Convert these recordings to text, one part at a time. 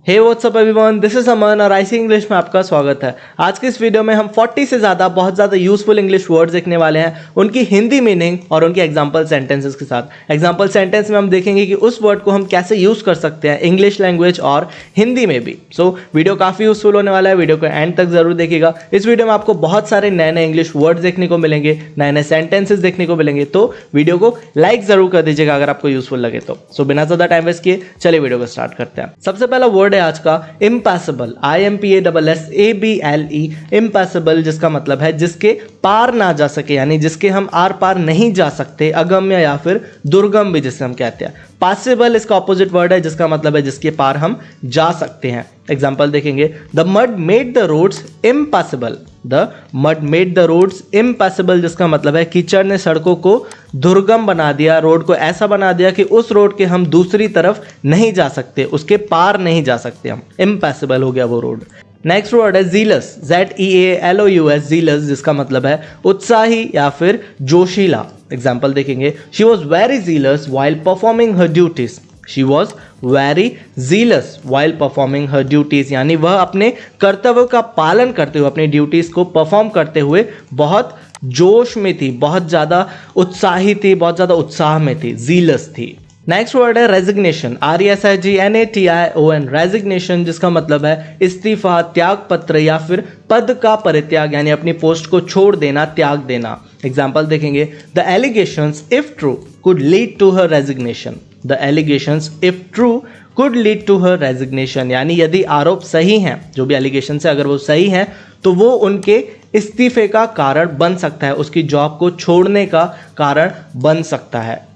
Hey WhatsApp everyone, this is Aman और IC English में आपका स्वागत है। आज के इस वीडियो में हम 40 से ज़्यादा बहुत ज़्यादा यूजफुल इंग्लिश वर्ड्स देखने वाले हैं, उनकी हिंदी मीनिंग और उनके एग्जाम्पल सेंटेंसेस के साथ। एग्जाम्पल सेंटेंस में हम देखेंगे कि उस वर्ड को हम कैसे यूज़ कर सकते हैं इंग्लिश लैंग्वेज और हिंदी में भी। वीडियो काफ़ी यूजफुल होने वाला है, वीडियो को एंड तक जरूर देखिएगा। इस वीडियो में आपको बहुत सारे नए नए इंग्लिश वर्ड्स देखने को मिलेंगे, नए नए सेंटेंसेस देखने को मिलेंगे, तो वीडियो को लाइक जरूर कर दीजिएगा अगर आपको यूजफुल लगे तो। बिना ज़्यादा टाइम वेस्ट किए चलिए वीडियो को स्टार्ट करते हैं। सबसे पहला वर्ड है आज का इम्पॉसिबल, IMPASSABLE, इम्पॉसिबल, जिसका मतलब है जिसके पार ना जा सके, यानी जिसके हम आर पार नहीं जा सकते, अगम्य या फिर दुर्गम भी जिसे हम कहते हैं। पॉसिबल इसका ऑपोजिट वर्ड है जिसका मतलब है जिसके पार हम जा सकते हैं। एग्जाम्पल देखेंगे, the mud made the roads impossible, the mud made the roads impossible, जिसका मतलब है कीचड़ ने सड़कों को दुर्गम बना दिया, रोड को ऐसा बना दिया कि उस रोड के हम दूसरी तरफ नहीं जा सकते, उसके पार नहीं जा सकते हम, इम्पॉसिबल हो गया वो रोड। नेक्स्ट वर्ड है जीलस, ZEALOUS, जीलस, जिसका मतलब है उत्साही या फिर जोशीला। एग्जाम्पल देखेंगे, she was very jealous while performing her duties, she was very jealous while performing her duties, यानी वह अपने कर्तव्य का पालन करते हुए, अपनी ड्यूटीज को परफॉर्म करते हुए बहुत जोश में थी, बहुत ज़्यादा उत्साही थी, बहुत ज़्यादा उत्साह में थी, जीलस थी। नेक्स्ट वर्ड है रेजिग्नेशन, RESIGNATION, रेजिग्नेशन, जिसका मतलब है इस्तीफा, त्याग पत्र या फिर पद का परित्याग, यानी अपनी पोस्ट को छोड़ देना, त्याग देना। एग्जाम्पल देखेंगे, the allegations if true could lead to her resignation, the allegations if true could lead to her resignation, यानी यदि आरोप सही हैं, जो भी एलिगेशन है अगर वो सही हैं तो वो उनके इस्तीफे का कारण बन सकता है, उसकी जॉब को छोड़ने का कारण बन सकता है।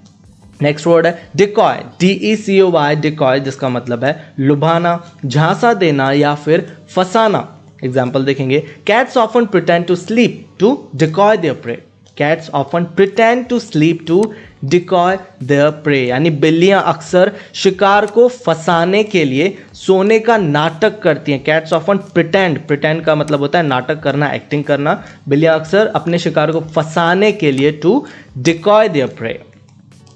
नेक्स्ट वर्ड है डिकॉय, DECOY, डिकॉय, जिसका मतलब है लुभाना, झांसा देना या फिर फंसाना। एग्जाम्पल देखेंगे, cats often pretend to sleep to decoy their prey, cats often pretend to sleep to decoy their prey, यानी बिल्लियां अक्सर शिकार को फंसाने के लिए सोने का नाटक करती हैं। कैट्स ऑफन प्रिटेंड का मतलब होता है नाटक करना, एक्टिंग करना। बिल्लियां अक्सर अपने शिकार को फंसाने के लिए to decoy their prey.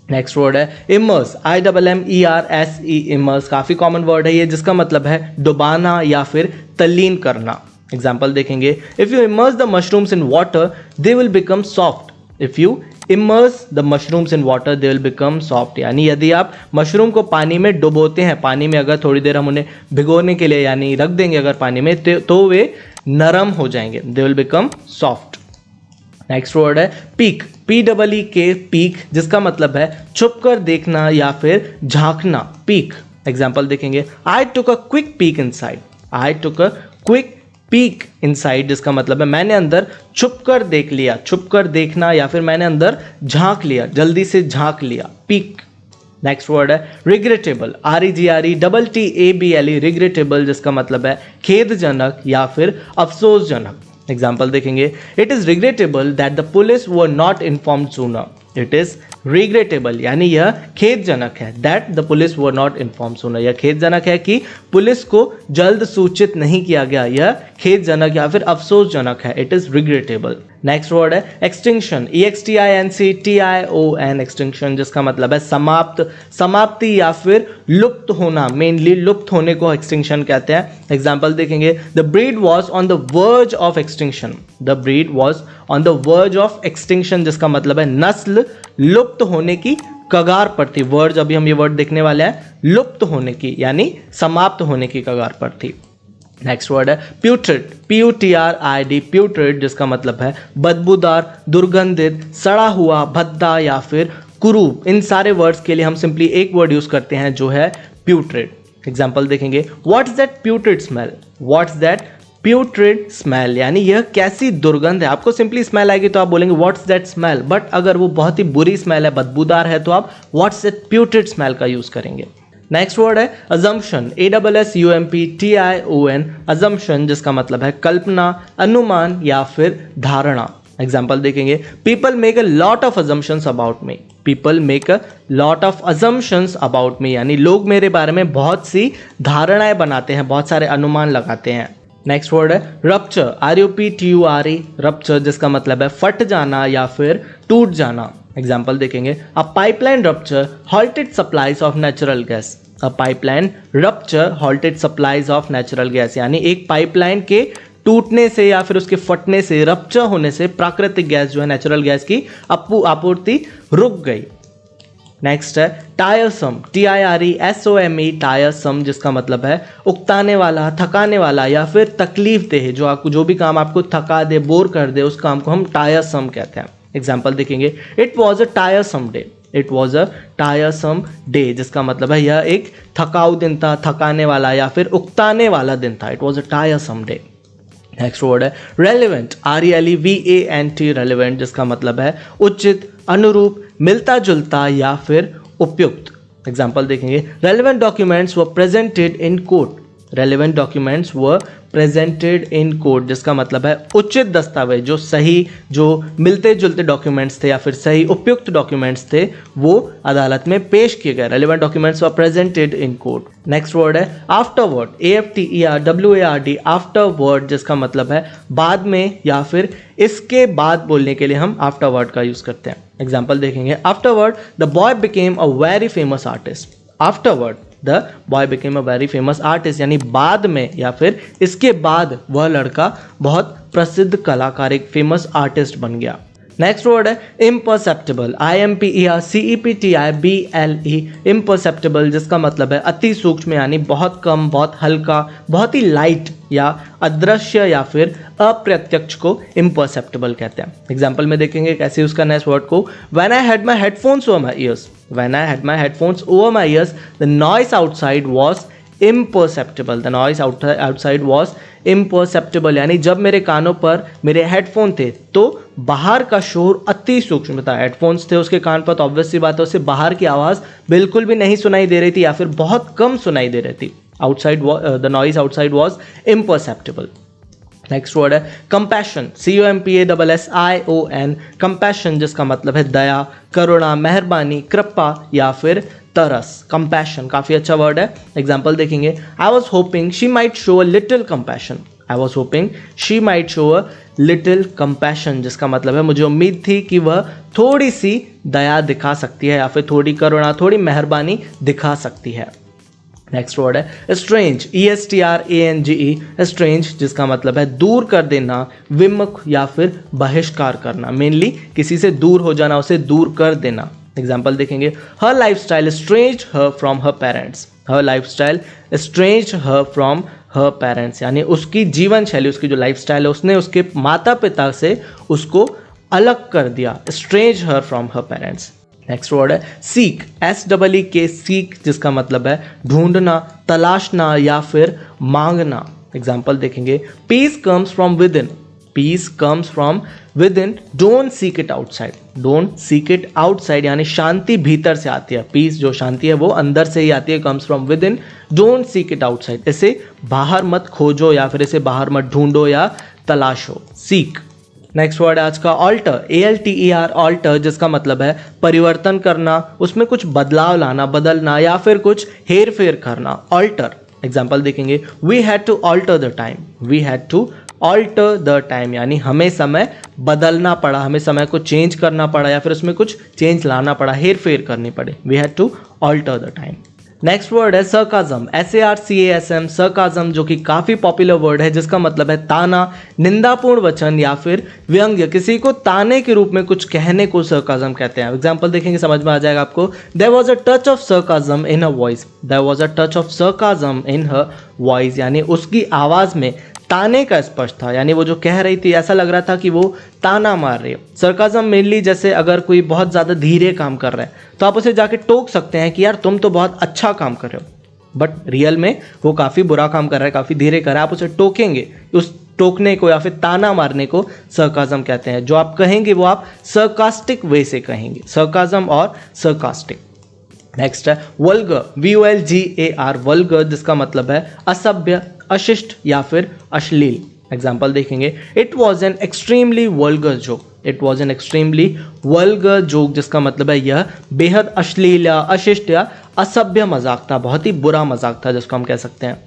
Next word है इमर्स, IMMERSE, इमर्स, काफी कॉमन वर्ड है ये, जिसका मतलब है डुबाना या फिर तल्लीन करना। एग्जाम्पल देखेंगे, if you immerse the mushrooms in water they will become soft, if you immerse the mushrooms in water they will become soft, यानी यदि आप मशरूम को पानी में डुबोते हैं, पानी में अगर थोड़ी देर हम उन्हें भिगोने के लिए यानी रख देंगे अगर पानी में, तो वे नरम हो जाएंगे, they will become soft. Next word है पीक, PEEK, पीक, जिसका मतलब है छुप कर देखना या फिर झांकना, पीक। एग्जाम्पल देखेंगे, I took a quick peek inside, I took a quick peek inside, जिसका मतलब है मैंने अंदर छुप कर देख लिया, छुप कर देखना या फिर मैंने अंदर झांक लिया, जल्दी से झांक लिया, पीक। नेक्स्ट वर्ड है रिग्रेटेबल, REGRETTABLE, रिग्रेटेबल, जिसका मतलब है खेदजनक या फिर अफसोसजनक। एग्जाम्पल देखेंगे, it is regrettable that the police were not informed sooner, it is regrettable, यानी यह खेदजनक है, that the police were not informed sooner, यह खेदजनक है कि पुलिस को जल्द सूचित नहीं किया गया, यह खेदजनक या फिर अफसोसजनक है, it is regrettable. Next word है एक्सटिंक्शन, EXTINCTION, एक्सटिंक्शन, जिसका मतलब है समाप्त, समाप्ति या फिर लुप्त होना, मेनली लुप्त होने को एक्सटिंक्शन कहते हैं। एग्जाम्पल देखेंगे, the breed was on the verge of extinction, the breed was on the verge of extinction, जिसका मतलब है नस्ल लुप्त होने की कगार पर थी। वर्ज, अभी हम ये वर्ड देखने वाले हैं, लुप्त होने की यानी समाप्त होने की कगार पर थी। नेक्स्ट वर्ड है प्यूट्रिड, PUTRID, प्यूट्रिड, जिसका मतलब है बदबूदार, दुर्गंधित, सड़ा हुआ, भद्दा या फिर कुरूप। इन सारे वर्ड्स के लिए हम सिंपली एक वर्ड यूज करते हैं जो है प्यूट्रिड। एग्जाम्पल देखेंगे, what's that प्यूट्रिड smell, what's that प्यूट्रिड smell, यानी यह कैसी दुर्गंध है। आपको सिंपली स्मेल आएगी तो आप बोलेंगे व्हाट्स दैट स्मेल, बट अगर वो बहुत ही बुरी स्मेल है, बदबूदार है, तो आप व्हाट्स दैट प्यूट्रिड स्मेल का यूज करेंगे। नेक्स्ट वर्ड है अजम्पशन, ASSUMPTION, अजम्पशन, जिसका मतलब है कल्पना, अनुमान या फिर धारणा। एग्जाम्पल देखेंगे, people make a lot of assumptions about me, people make a lot of assumptions about me, यानी लोग मेरे बारे में बहुत सी धारणाएं बनाते हैं, बहुत सारे अनुमान लगाते हैं। नेक्स्ट वर्ड है रप्चर, RUPTURE, रप्चर, जिसका मतलब है फट जाना या फिर टूट जाना। एग्जाम्पल देखेंगे, a pipeline rupture halted supplies of natural gas, a pipeline rupture halted supplies of natural gas, यानी एक पाइपलाइन के टूटने से या फिर उसके फटने से, रप्चर होने से प्राकृतिक गैस जो है, नेचुरल गैस की आपूर्ति रुक गई। नेक्स्ट है टायरसम, TIRESOME, टायरसम, जिसका मतलब है उकताने वाला, थकाने वाला या फिर तकलीफ देह, जो भी काम आपको थका दे, बोर कर दे, उस काम को हम टायरसम कहते हैं। एग्जाम्पल देखेंगे, it was a टायरसम day, it was a टायरसम day, जिसका मतलब है यह एक थकाऊ दिन था, थकाने वाला या फिर उकताने वाला दिन था। It was a टायरसम day. Next word है रेलिवेंट, RELEVANT, रेलिवेंट, जिसका मतलब है उचित, अनुरूप, मिलता जुलता या फिर उपयुक्त। एग्जाम्पल देखेंगे, relevant documents were presented in court, relevant documents were presented in court, जिसका मतलब है उचित दस्तावेज, जो सही, जो मिलते जुलते डॉक्यूमेंट्स थे या फिर सही उपयुक्त डॉक्यूमेंट्स थे, वो अदालत में पेश किए गए। Relevant documents were presented in court. Next word है आफ्टरवर्ड, AFTERWARD, आफ्टरवर्ड, जिसका मतलब है बाद में या फिर इसके बाद बोलने के लिए हम आफ्टरवर्ड का यूज करते हैं। एग्जाम्पल देखेंगे, afterward the boy became a very famous artist, afterward the boy became a very famous artist, यानी बाद में या फिर इसके बाद वह लड़का बहुत प्रसिद्ध कलाकार, एक फेमस आर्टिस्ट बन गया। नेक्स्ट वर्ड है इम्परसेप्टिबल, IMPERCEPTIBLE, इम्परसेप्टिबल, जिसका मतलब है अति सूक्ष्म, यानी बहुत कम, बहुत हल्का, बहुत ही लाइट या अदृश्य या फिर अप्रत्यक्ष को इम्परसेप्टिबल कहते हैं। एग्जाम्पल में देखेंगे कैसे उसका नेक्स्ट वर्ड को, when I had my headphones over my ears, when I had my headphones over my ears the noise outside was imperceptible, the noise outside was imperceptible, यानी जब मेरे कानों पर मेरे हेडफोन थे तो बाहर का शोर अति सूक्ष्म था। हेडफोन्स थे उसके कान पर, तो ऑब्वियस सी बात है उसे बाहर की आवाज़ बिल्कुल भी नहीं सुनाई दे रही थी या फिर बहुत कम सुनाई दे रही थी। Outside, the noise outside was imperceptible. Next word है कंपैशन, COMPASSION, कंपैशन, जिसका मतलब है दया, करुणा, मेहरबानी, कृपा या फिर तरस। कंपैशन काफ़ी अच्छा वर्ड है। एग्जाम्पल देखेंगे, I was hoping she might show a little compassion, I was hoping she might show a little compassion, जिसका मतलब है मुझे उम्मीद थी कि वह थोड़ी सी दया दिखा सकती है या फिर थोड़ी करुणा, थोड़ी मेहरबानी दिखा सकती है। नेक्स्ट वर्ड है स्ट्रेंज, ESTRANGE, स्ट्रेंज, जिसका मतलब है दूर कर देना, विमुख या फिर बहिष्कार करना, मेनली किसी से दूर हो जाना, उसे दूर कर देना। एग्जाम्पल देखेंगे, हर life style strange her from her parents, her life style strange her from her parents, यानी उसकी जीवन शैली, उसकी जो लाइफ स्टाइल है, उसने उसके माता पिता से उसको अलग कर दिया, strange her from her parents. Next word है सीक, SEEK, सीक, जिसका मतलब है ढूंढना, तलाशना या फिर मांगना। एग्जाम्पल देखेंगे, peace comes from within, peace comes from within, don't seek it outside, don't seek it outside, यानी शांति भीतर से आती है, पीस जो शांति है वो अंदर से ही आती है, comes from within, don't seek it outside, इसे बाहर मत खोजो या फिर इसे बाहर मत ढूंढो या तलाशो, सीक। नेक्स्ट वर्ड है आज का ऑल्टर, ALTER, ऑल्टर, जिसका मतलब है परिवर्तन करना, उसमें कुछ बदलाव लाना, बदलना या फिर कुछ हेर फेर करना, ऑल्टर। एग्जाम्पल देखेंगे, we had to alter the time, we had to alter the time, यानी हमें समय बदलना पड़ा, हमें समय को चेंज करना पड़ा या फिर उसमें कुछ चेंज लाना पड़ा, हेर फेर करनी पड़े, we had to alter the time. Next word है सरकाजम, SARCASM, सरकाजम, जो कि काफ़ी पॉपुलर वर्ड है, जिसका मतलब है ताना, निंदापूर्ण वचन या फिर व्यंग्य, किसी को ताने के रूप में कुछ कहने को सरकाजम कहते हैं। एग्जाम्पल देखेंगे समझ में आ जाएगा आपको, there was a touch of sarcasm in her voice, there was a touch of sarcasm in her voice, यानी उसकी आवाज़ में ताने का स्पर्श था, यानी वो जो कह रही थी ऐसा लग रहा था कि वो ताना मार रही है। सरकाजम मेनली जैसे अगर कोई बहुत ज़्यादा धीरे काम कर रहा है तो आप उसे जाके टोक सकते हैं कि यार तुम तो बहुत अच्छा काम कर रहे हो, बट रियल में वो काफ़ी बुरा काम कर रहा है, काफ़ी धीरे कर रहा है, आप उसे टोकेंगे, उस टोकने को या फिर ताना मारने को सरकाजम कहते हैं। जो आप कहेंगे वो आप सरकास्टिक वे से कहेंगे, सरकाजम और सरकास्टिक। नेक्स्ट है वल्गर, VULGAR, वल्गर, जिसका मतलब है असभ्य, अशिष्ट या फिर अश्लील। एग्जाम्पल देखेंगे, it was an extremely vulgar joke, it was an extremely vulgar joke, जिसका मतलब है यह बेहद अश्लील या अशिष्ट या असभ्य मजाक था, बहुत ही बुरा मजाक था जिसको हम कह सकते हैं।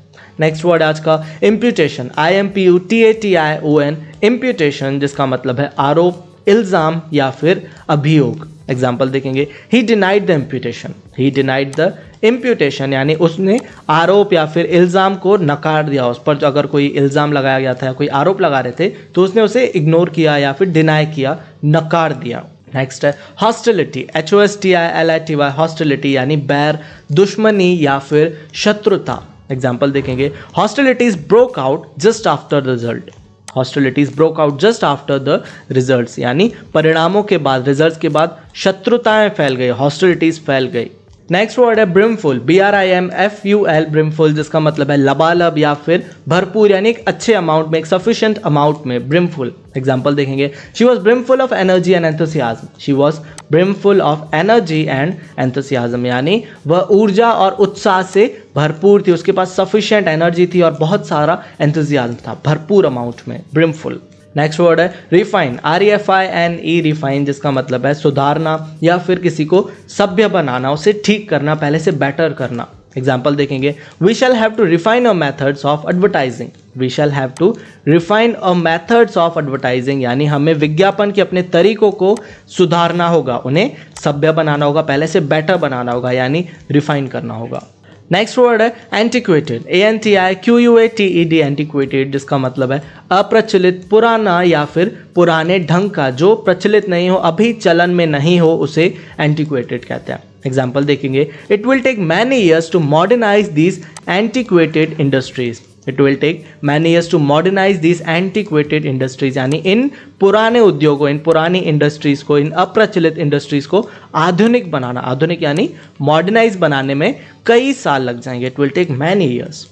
नेक्स्ट वर्ड आज का इम्प्यूटेशन, IMPUTATION, इम्प्यूटेशन, जिसका मतलब है आरोप, इल्ज़ाम या फिर अभियोग। एग्जाम्पल देखेंगे, ही denied the imputation, he denied the imputation यानी उसने आरोप या फिर इल्ज़ाम को नकार दिया। उस पर अगर कोई इल्ज़ाम लगाया गया था या कोई आरोप लगा रहे थे तो उसने उसे इग्नोर किया या फिर डिनाई किया, नकार दिया। नेक्स्ट है हॉस्टिलिटी, HOSTILITY, हॉस्टिलिटी यानी बैर, दुश्मनी या फिर शत्रुता। एग्जाम्पल देखेंगे, hostilities broke out just after the result, hostilities broke out just after the results यानी परिणामों के बाद, रिजल्ट्स के बाद शत्रुताएं फैल गई, हॉस्टिलिटीज फैल गई। नेक्स्ट वर्ड है ब्रिमफुल, BRIMFUL, ब्रिमफुल जिसका मतलब है लबालब या फिर भरपूर यानी एक अच्छे अमाउंट में, एक सफिशिएंट अमाउंट में, ब्रिमफुल। एग्जाम्पल देखेंगे, she was brimful of energy and enthusiasm, she was brimful of energy and enthusiasm यानी वह ऊर्जा और उत्साह से भरपूर थी, उसके पास सफिशिएंट एनर्जी थी और बहुत सारा एंथुसियाज्म था, भरपूर अमाउंट में, ब्रिमफुल। नेक्स्ट वर्ड है रिफाइन, REFINE, रिफाइन जिसका मतलब है सुधारना या फिर किसी को सभ्य बनाना, उसे ठीक करना, पहले से बेटर करना। एग्जाम्पल देखेंगे, we shall have to refine our methods of advertising, we shall have to refine our methods of advertising यानी हमें विज्ञापन के अपने तरीकों को सुधारना होगा, उन्हें सभ्य बनाना होगा, पहले से बेटर बनाना होगा यानी रिफाइन करना होगा। नेक्स्ट वर्ड है एंटिक्वेटेड, ANTIQUATED, एंटिक्वेटेड जिसका मतलब है अप्रचलित, पुराना या फिर पुराने ढंग का, जो प्रचलित नहीं हो, अभी चलन में नहीं हो, उसे एंटिक्वेटेड कहते हैं। एग्जाम्पल देखेंगे, it will take many years to modernise these antiquated industries, it will take many years to modernise these antiquated industries यानी इन पुराने उद्योगों, इन पुरानी इंडस्ट्रीज को, इन अप्रचलित इंडस्ट्रीज को आधुनिक बनाना, आधुनिक यानी मॉडर्नाइज बनाने में कई साल लग जाएंगे, it will take many years.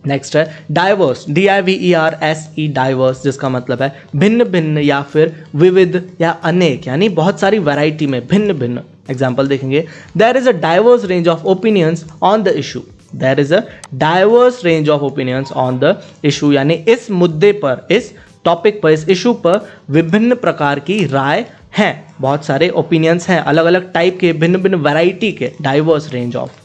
Next है डाइवर्स, DIVERSE, डाइवर्स जिसका मतलब है भिन्न भिन्न या फिर विविध या अनेक यानी बहुत सारी वैरायटी में, भिन्न भिन्न। एग्जाम्पल देखेंगे, there is a diverse range of opinions on the issue, there is a diverse range of opinions on the issue यानी इस मुद्दे पर, इस टॉपिक पर, इस इशू पर विभिन्न प्रकार की राय हैं, बहुत सारे ओपिनियंस हैं, अलग अलग टाइप के, भिन्न भिन्न वैरायटी के, diverse range of.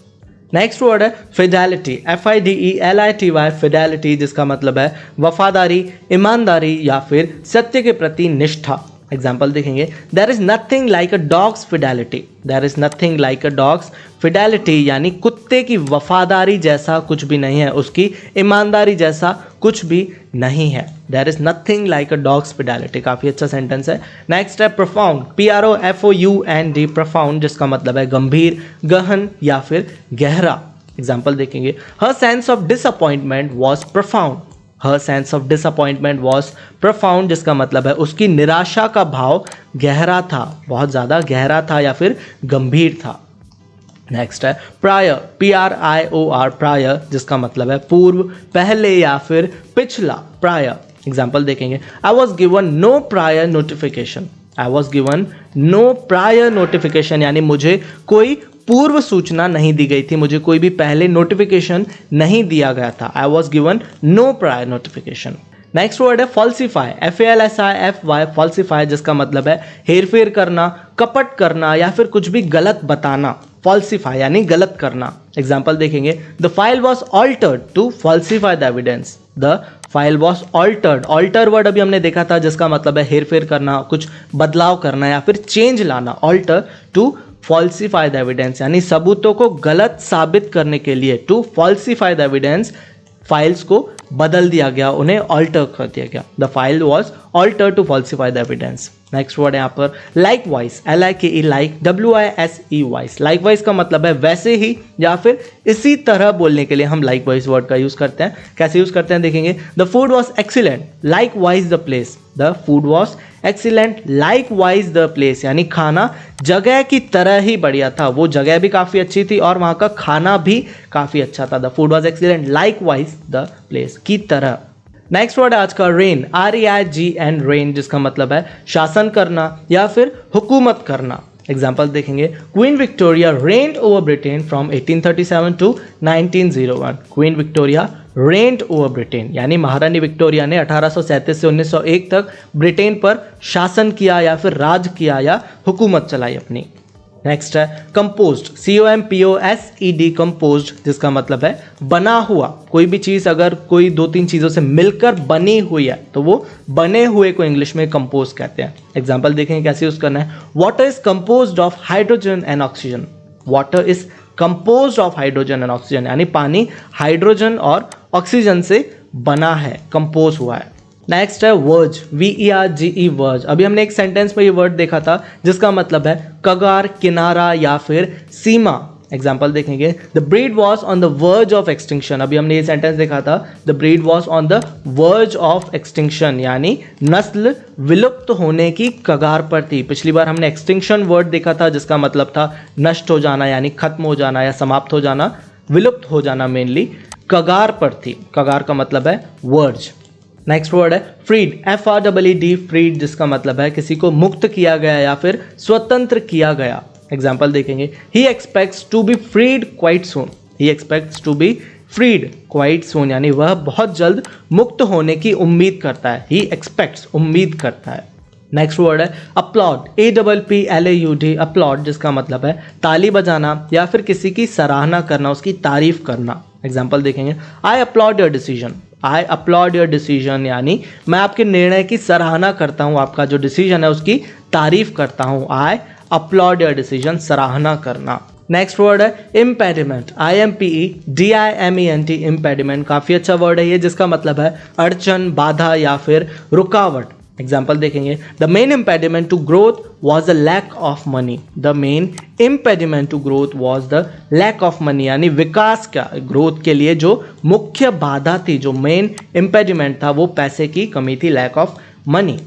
Next word है फिडेलिटी, FIDELITY, फिडेलिटी जिसका मतलब है वफादारी, ईमानदारी या फिर सत्य के प्रति निष्ठा। एग्जाम्पल देखेंगे, there is nothing like a dog's fidelity, there is nothing like a dog's fidelity यानी कुत्ते की वफादारी जैसा कुछ भी नहीं है, उसकी ईमानदारी जैसा कुछ भी नहीं है, there is nothing like a dog's fidelity. काफ़ी अच्छा सेंटेंस है। नेक्स्ट है प्रोफाउंड, PROFOUND, प्रोफाउंड जिसका मतलब है गंभीर, गहन या फिर गहरा। एग्जाम्पल देखेंगे, her sense of disappointment was profound, her sense of disappointment was profound जिसका मतलब है उसकी निराशा का भाव गहरा था, बहुत ज़्यादा गहरा था या फिर गंभीर था। नेक्स्ट है प्रायर, PRIOR, प्रायर जिसका मतलब है पूर्व, पहले या फिर पिछला, प्रायर। एग्जाम्पल देखेंगे, I was given no prior notification, I was given no prior notification यानी मुझे कोई पूर्व सूचना नहीं दी गई थी, मुझे कोई भी पहले नोटिफिकेशन नहीं दिया गया था, I was given no prior notification. Next word है फॉल्सिफाई, FALSIFY, फॉल्सिफाई जिसका मतलब है हेरफेर करना, कपट करना या फिर कुछ भी गलत बताना, फॉल्सिफाई यानी गलत करना। एग्जाम्पल देखेंगे, the file was altered to falsify the evidence, the file was altered, alter word अभी हमने देखा था जिसका मतलब है हेरफेर करना, कुछ बदलाव करना या फिर चेंज लाना, alter to falsify the evidence यानी सबूतों को गलत साबित करने के लिए, to falsify the evidence files को बदल दिया गया, उन्हें ऑल्टर कर दिया गया, the file was altered to falsify the evidence. Next word है यहाँ पर likewise, LIKE, like, WISE, wise. Likewise का मतलब है वैसे ही या फिर इसी तरह बोलने के लिए हम लाइकवाइज वर्ड का यूज करते हैं। कैसे यूज करते हैं देखेंगे, the food was excellent likewise the place, the food was excellent likewise the place यानी खाना जगह की तरह ही बढ़िया था, वो जगह भी काफ़ी अच्छी थी और वहाँ का खाना भी काफ़ी अच्छा था। The food was excellent likewise the place, की तरह। नेक्स्ट वर्ड है आज का रेन, REIGN, रेन जिसका मतलब है शासन करना या फिर हुकूमत करना। एग्जाम्पल देखेंगे, Queen Victoria reigned over Britain फ्रॉम 1837 to 1901, Queen Victoria reigned over Britain यानी महारानी विक्टोरिया ने 1837 से 1901 तक ब्रिटेन पर शासन किया या फिर राज किया या हुकूमत चलाई अपनी। नेक्स्ट है कंपोज्ड, COMPOSED, कंपोज्ड, जिसका मतलब है बना हुआ। कोई भी चीज़ अगर कोई 2-3 चीज़ों से मिलकर बनी हुई है तो वो बने हुए को इंग्लिश में कंपोज कहते हैं। एग्जाम्पल देखेंगे कैसे यूज़ करना है। Water is composed of hydrogen and oxygen, water is composed of hydrogen and oxygen, यानी पानी हाइड्रोजन और ऑक्सीजन से बना है, कंपोज हुआ है। नेक्स्ट है वर्ज, VERGE, वर्ज। अभी हमने एक सेंटेंस में ये वर्ड देखा था जिसका मतलब है कगार, किनारा या फिर सीमा। एग्जाम्पल देखेंगे, the breed was on the verge of extinction. अभी हमने ये सेंटेंस देखा था, the breed was on the verge of extinction, यानी नस्ल विलुप्त होने की कगार पर थी। पिछली बार हमने एक्सटिंक्शन वर्ड देखा था जिसका मतलब था नष्ट हो जाना, यानी खत्म हो जाना या समाप्त हो जाना, विलुप्त हो जाना मेनली, कगार पर थी। कगार का मतलब है वर्ज। नेक्स्ट वर्ड है फ्रीड, FREED, फ्रीड, जिसका मतलब है किसी को मुक्त किया गया या फिर स्वतंत्र किया गया। एग्जाम्पल देखेंगे, he expects to be freed quite soon, he expects to be freed quite soon, यानी वह बहुत जल्द मुक्त होने की उम्मीद करता है। ही एक्सपेक्ट्स, उम्मीद करता है। नेक्स्ट वर्ड है अपलॉड, APPLAUD, अपलॉड, जिसका मतलब है ताली बजाना या फिर किसी की सराहना करना, उसकी तारीफ करना। एग्जाम्पल देखेंगे, I applaud your decision, I applaud your decision, यानी मैं आपके निर्णय की सराहना करता हूँ, आपका जो डिसीजन है उसकी तारीफ करता हूँ। आई अपलॉड योर डिसीजन, सराहना करना। नेक्स्ट वर्ड है इम्पेडिमेंट, IMPEDIMENT, इम्पेडिमेंट। काफ़ी अच्छा वर्ड है ये, जिसका मतलब है अड़चन, बाधा या फिर रुकावट। एग्जाम्पल देखेंगे, the main impediment to growth was the lack of money, the main impediment to growth was the lack of money, यानी विकास का, ग्रोथ के लिए जो मुख्य बाधा थी, जो मेन इम्पेडिमेंट था, वो पैसे की कमी थी, lack of money.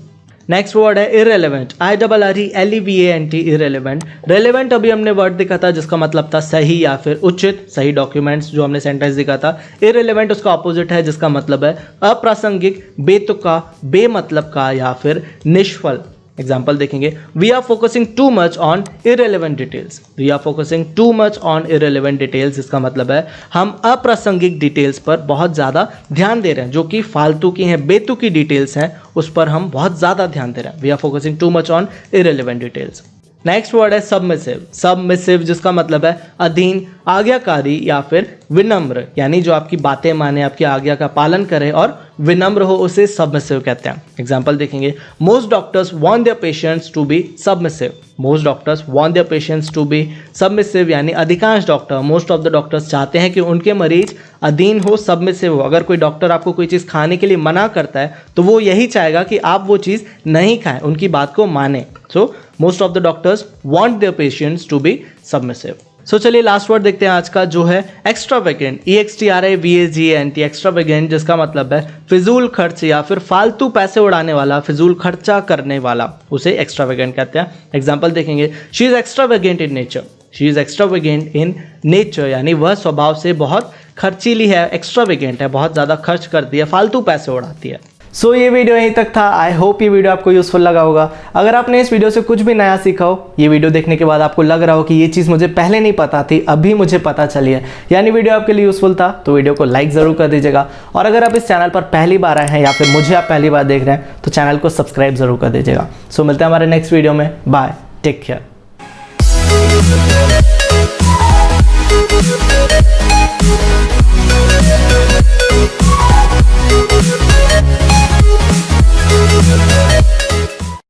Next word है इररेलेवेंट, IRRELEVANT, इररेलेवेंट। रेलेवेंट अभी हमने वर्ड देखा था जिसका मतलब था सही या फिर उचित, सही डॉक्यूमेंट्स जो हमने सेंटेंस देखा था। इररेलेवेंट उसका ऑपोजिट है जिसका मतलब है अप्रासंगिक, बेतुका, बेमतलब का या फिर निष्फल। एग्जाम्पल देखेंगे, we are focusing too much on irrelevant details, we are focusing too much on irrelevant details, इसका मतलब है हम अप्रासंगिक डिटेल्स पर बहुत ज़्यादा ध्यान दे रहे हैं, जो कि फालतू की हैं, बेतुकी डिटेल्स हैं, उस पर हम बहुत ज़्यादा ध्यान दे रहे हैं। We are focusing too much on irrelevant details. Next word है सबमिसिव, सबमिसिव, जिसका मतलब है अधीन, आज्ञाकारी या फिर विनम्र, यानी जो आपकी बातें माने, आपकी आज्ञा का पालन करे और विनम्र हो, उसे सबमिसिव कहते हैं। एग्जाम्पल देखेंगे, most doctors want their patients to be submissive, most doctors want their patients to be submissive, यानी अधिकांश doctor, most of the doctors चाहते हैं कि उनके मरीज अधीन हो, सबमिसिव हो। अगर कोई डॉक्टर आपको कोई चीज़ खाने के लिए मना करता है तो वो यही चाहेगा कि आप वो चीज़ नहीं खाएं, उनकी बात को माने। So most of the doctors want their patients to be submissive. So चलिए लास्ट वर्ड देखते हैं आज का, जो है एक्स्ट्रावेगेंट, EXTRAVAGANT, एक्स्ट्रावेगेंट, जिसका मतलब है फिजूल खर्च या फिर फालतू पैसे उड़ाने वाला, फिजूल खर्चा करने वाला, उसे एक्स्ट्रावेगेंट कहते हैं। एग्जाम्पल देखेंगे, she is extravagant in nature, she is extravagant in nature, यानी वह स्वभाव से बहुत खर्चीली है, एक्स्ट्रावेगेंट है, बहुत ज़्यादा खर्च करती है, फालतू पैसे उड़ाती है। सो ये वीडियो यहीं तक था। आई होप ये वीडियो आपको यूज़फुल लगा होगा। अगर आपने इस वीडियो से कुछ भी नया सीखा हो, ये वीडियो देखने के बाद आपको लग रहा हो कि ये चीज़ मुझे पहले नहीं पता थी, अभी मुझे पता चली है, यानी वीडियो आपके लिए यूज़फुल था, तो वीडियो को लाइक ज़रूर कर दीजिएगा। और अगर आप इस चैनल पर पहली बार आए हैं या फिर मुझे आप पहली बार देख रहे हैं तो चैनल को सब्सक्राइब ज़रूर कर दीजिएगा। सो मिलते हैं हमारे नेक्स्ट वीडियो में। Bye, take care.